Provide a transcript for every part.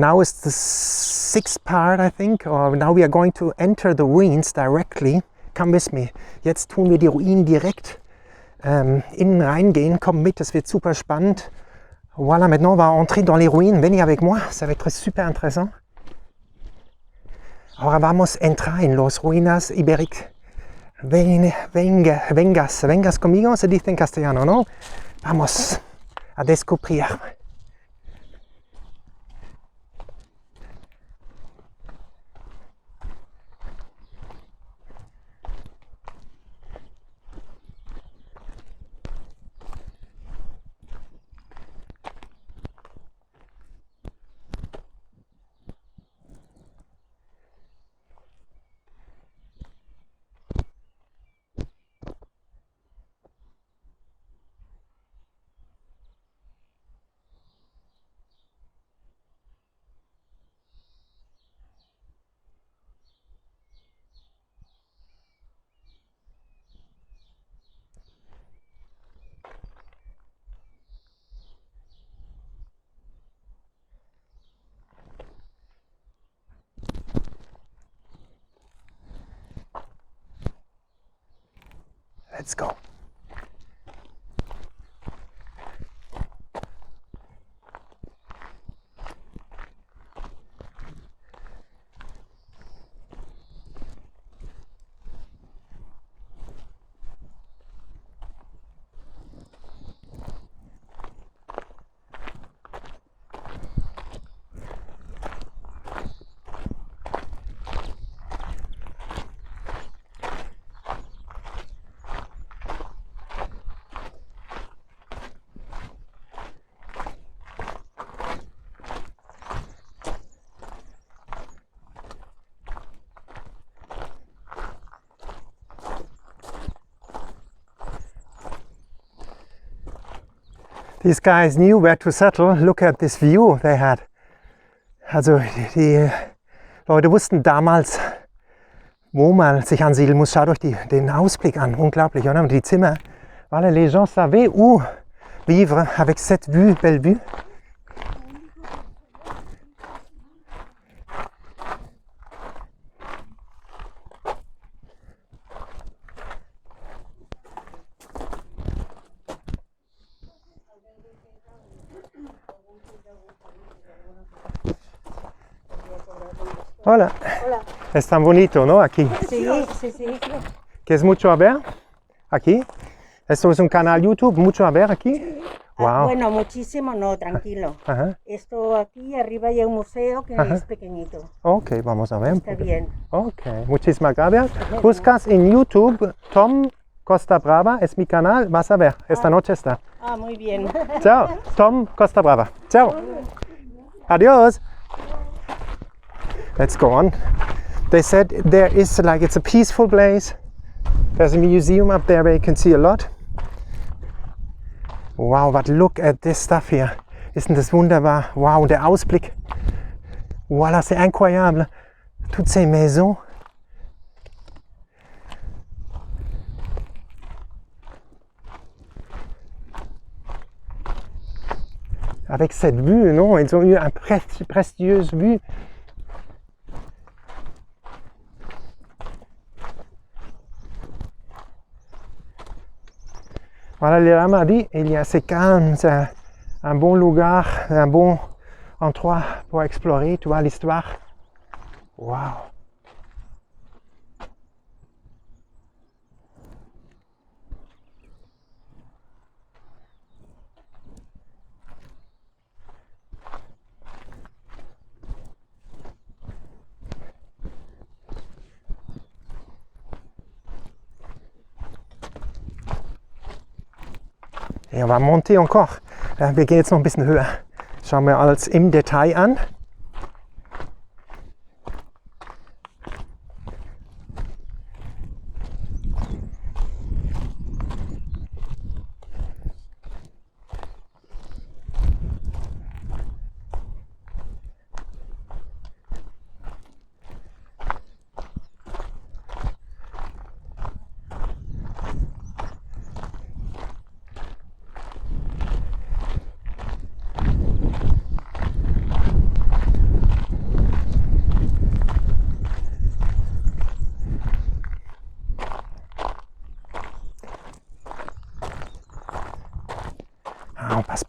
now is the 6th part, I think, or now we are going to enter the ruins directly. Come with me. Jetzt tun wir die Ruinen direkt innen reingehen. Komm mit, das wird super spannend. Voilà, maintenant on va entrer dans les ruines. Venez avec moi, ça va être super intéressant. Ahora vamos a entrar en los ruinas ibéricas. Vengas conmigo, se dice en castellano, ¿no? Vamos a descubrir. Let's go. These guys knew where to settle. Look at this view they had. Also die Leute wussten damals, wo man sich ansiedeln muss. Schaut euch den Ausblick an. Unglaublich, oder? Die Zimmer. Voilà, les gens savaient où vivre avec cette vue, belle vue. Hola. Hola. Es tan bonito, ¿no? Aquí. Sí, sí, sí. ¿Que es mucho a ver? Aquí. Esto es un canal YouTube, mucho a ver aquí. Sí. Wow. Bueno, muchísimo no, tranquilo. Ajá. Esto aquí arriba hay un museo que es pequeñito. Ok, vamos a ver. Está bien. Ok, muchísimas gracias. Buscas en YouTube Tom Costa Brava, es mi canal, vas a ver. Esta noche está. Ah, muy bien. Chao, Tom Costa Brava. Chao. Adiós. Let's go on. They said there is it's a peaceful place. There's a museum up there where you can see a lot. Wow, but look at this stuff here. Isn't this wunderbar? Wow, der Ausblick. Voilà, c'est incroyable. Toutes ces maisons. Avec cette vue, non? Ils ont eu une prestigieuse vue. Voilà, le lama a dit, c'est calme, c'est un bon lugar, un bon endroit pour explorer, tu vois, l'histoire. Wow. Et on va monter encore. Wir gehen jetzt noch ein bisschen höher. Schauen wir alles im Detail an.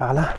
Par là.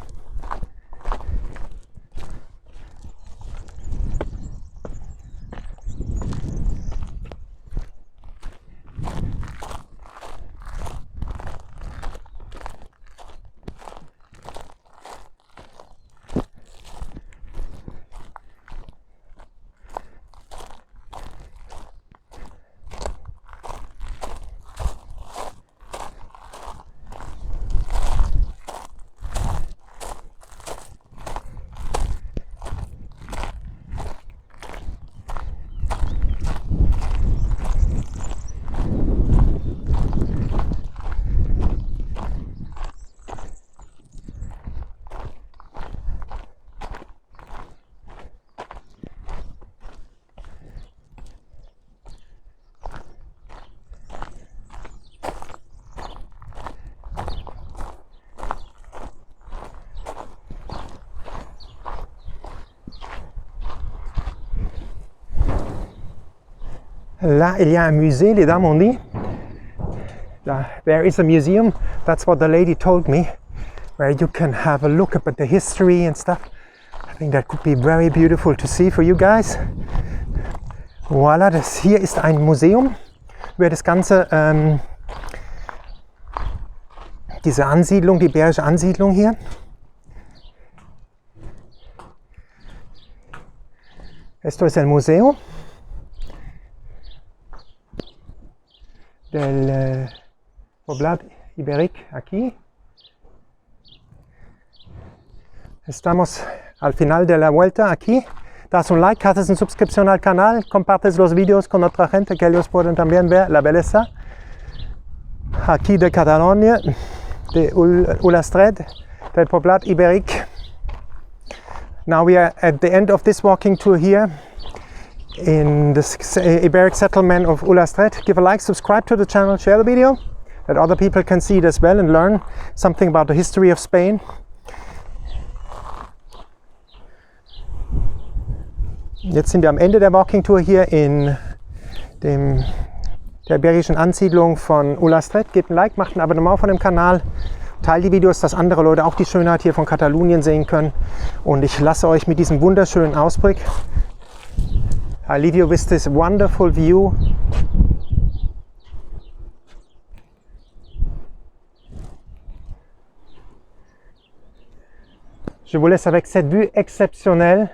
Là, il y a un musée, les dames ont dit. There is a museum, that's what the lady told me, where you can have a look at the history and stuff. I think that could be very beautiful to see for you guys. Voilà, das hier ist ein Museum über das ganze, diese Ansiedlung, die iberische Ansiedlung hier. Esto es el museo del poblado ibérico aquí. Estamos al final de la vuelta aquí. Das un like, haces una suscripción al canal, compartes los vídeos con otra gente que ellos pueden también ver la belleza aquí de Catalonia, de Ullastret, del poblado ibérico. Now we are at the end of this walking tour here in the Iberian Settlement of Ullastret. Give a like, subscribe to the channel, share the video, that other people can see it as well and learn something about the history of Spain. Jetzt sind wir am Ende der Walking Tour hier in der iberischen Ansiedlung von Ullastret. Gebt ein Like, macht ein Abonnement von dem Kanal, teilt die Videos, dass andere Leute auch die Schönheit hier von Katalonien sehen können. Und ich lasse euch mit diesem wunderschönen Ausblick. I leave you with this wonderful view. Je vous laisse avec cette vue exceptionnelle.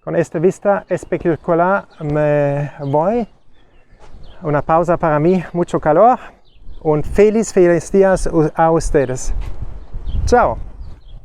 Con esta vista espectacular me voy. Una pausa para mí, mucho calor. Und feliz días a ustedes. Ciao.